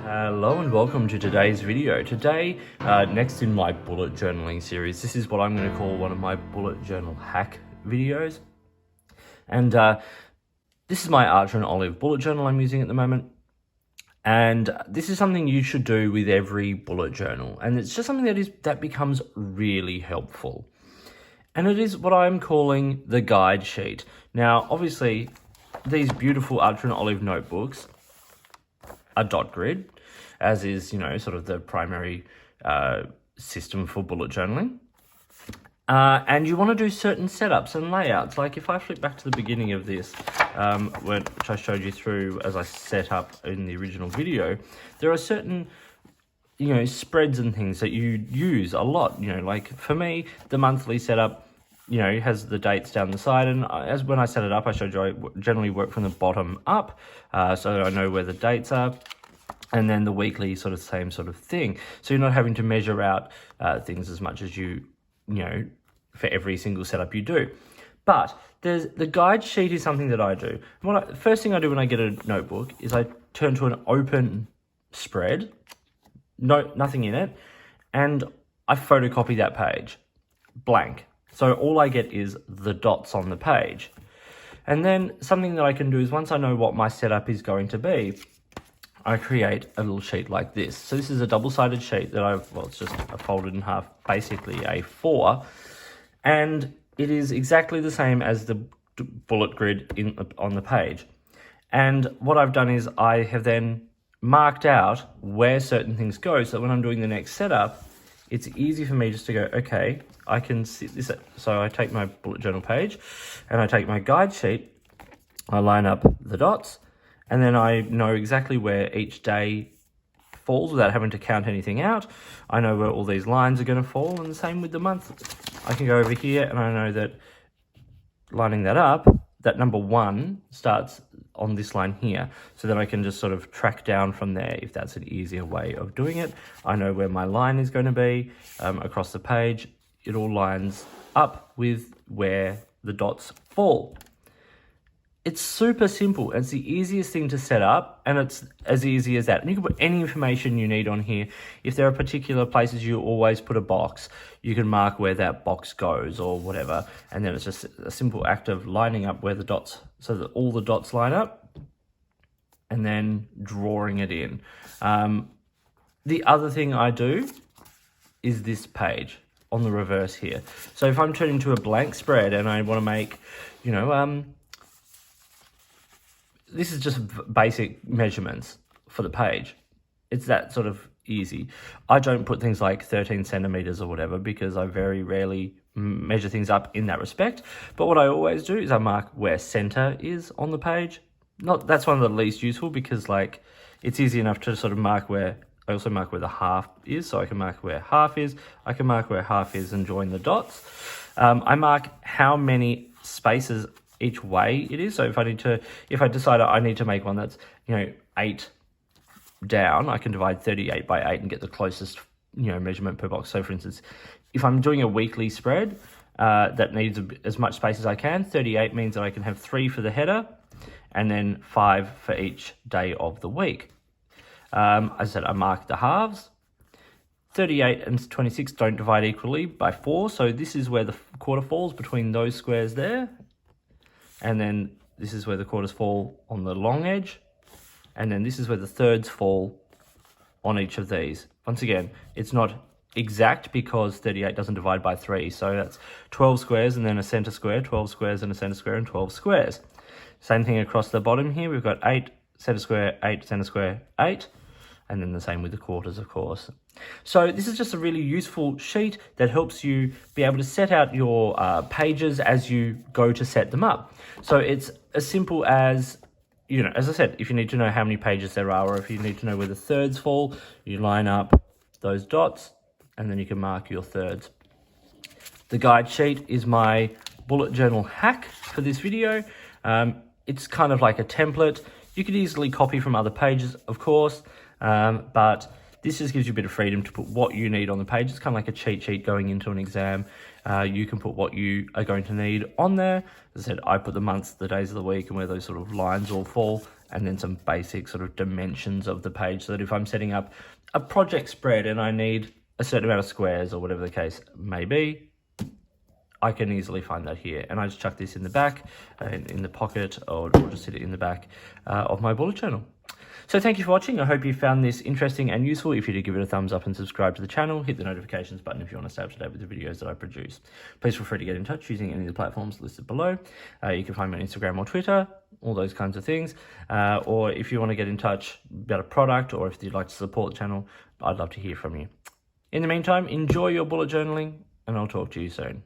Hello and welcome to today's video. Today, next in my bullet journaling series, this is what I'm going to call one of my bullet journal hack videos. And this is my Archer and Olive bullet journal I'm using at the moment. And this is something you should do with every bullet journal. And it's just something that becomes really helpful. And it is what I'm calling the guide sheet. Now, obviously, these beautiful Archer and Olive notebooks are dot grid, as is, sort of the primary system for bullet journaling. And you want to do certain setups and layouts. Like if I flip back to the beginning of this, which I showed you through as I set up in the original video, there are certain, spreads and things that you use a lot. Like for me, the monthly setup, has the dates down the side. And as when I set it up, I showed you I generally work from the bottom up, so that I know where the dates are. And then the weekly same sort of thing. So you're not having to measure out things as much as you for every single setup you do. But the guide sheet is something that I do. First thing I do when I get a notebook is I turn to an open spread, nothing in it, and I photocopy that page, blank. So all I get is the dots on the page. And then something that I can do is once I know what my setup is going to be, I create a little sheet like this. So this is a double-sided sheet that it's just folded in half, basically A4. And it is exactly the same as the bullet grid on the page. And what I've done is I have then marked out where certain things go, so that when I'm doing the next setup, it's easy for me just to go, okay, I can see this. So I take my bullet journal page and I take my guide sheet, I line up the dots, and then I know exactly where each day falls without having to count anything out. I know where all these lines are going to fall, and the same with the month. I can go over here and I know that lining that up, that number 1 starts on this line here. So then I can just sort of track down from there if that's an easier way of doing it. I know where my line is going to be across the page. It all lines up with where the dots fall. It's super simple. It's the easiest thing to set up, and it's as easy as that. And you can put any information you need on here. If there are particular places you always put a box, you can mark where that box goes or whatever. And then it's just a simple act of lining up where the dots, so that all the dots line up, and then drawing it in. The other thing I do is this page on the reverse here. So if I'm turning to a blank spread and I want to make, this is just basic measurements for the page. It's that sort of easy. I don't put things like 13 centimeters or whatever because I very rarely measure things up in that respect. But what I always do is I mark where center is on the page. That's one of the least useful because it's easy enough to sort of mark where, I also mark where the half is. So I can mark where half is, I can mark where half is and join the dots. I mark how many spaces each way it is. So if I decide I need to make one that's 8 down, I can divide 38 by 8 and get the closest measurement per box. So for instance, if I'm doing a weekly spread that needs as much space as I can, 38 means that I can have 3 for the header and then 5 for each day of the week. As I said, I mark the halves. 38 and 26 don't divide equally by 4, so this is where the quarter falls between those squares there. And then this is where the quarters fall on the long edge. And then this is where the thirds fall on each of these. Once again, it's not exact because 38 doesn't divide by 3. So that's 12 squares and then a center square, 12 squares and a center square, and 12 squares. Same thing across the bottom here. We've got 8 center square, 8 center square, 8. And then the same with the quarters, of course. So this is just a really useful sheet that helps you be able to set out your pages as you go to set them up. So it's as simple as, as I said, if you need to know how many pages there are, or if you need to know where the thirds fall, you line up those dots and then you can mark your thirds. The guide sheet is my bullet journal hack for this video. It's kind of like a template. You could easily copy from other pages, of course, but this just gives you a bit of freedom to put what you need on the page. It's kind of like a cheat sheet going into an exam. You can put what you are going to need on there. As I said, I put the months, the days of the week, and where those sort of lines all fall, and then some basic sort of dimensions of the page, so that if I'm setting up a project spread and I need a certain amount of squares or whatever the case may be, I can easily find that here. And I just chuck this in the back, in the pocket, or just sit it in the back of my bullet journal. So thank you for watching. I hope you found this interesting and useful. If you did, give it a thumbs up and subscribe to the channel. Hit the notifications button if you want to stay up to date with the videos that I produce. Please feel free to get in touch using any of the platforms listed below. You can find me on Instagram or Twitter, all those kinds of things. Or if you want to get in touch about a product, or if you'd like to support the channel, I'd love to hear from you. In the meantime, enjoy your bullet journaling, and I'll talk to you soon.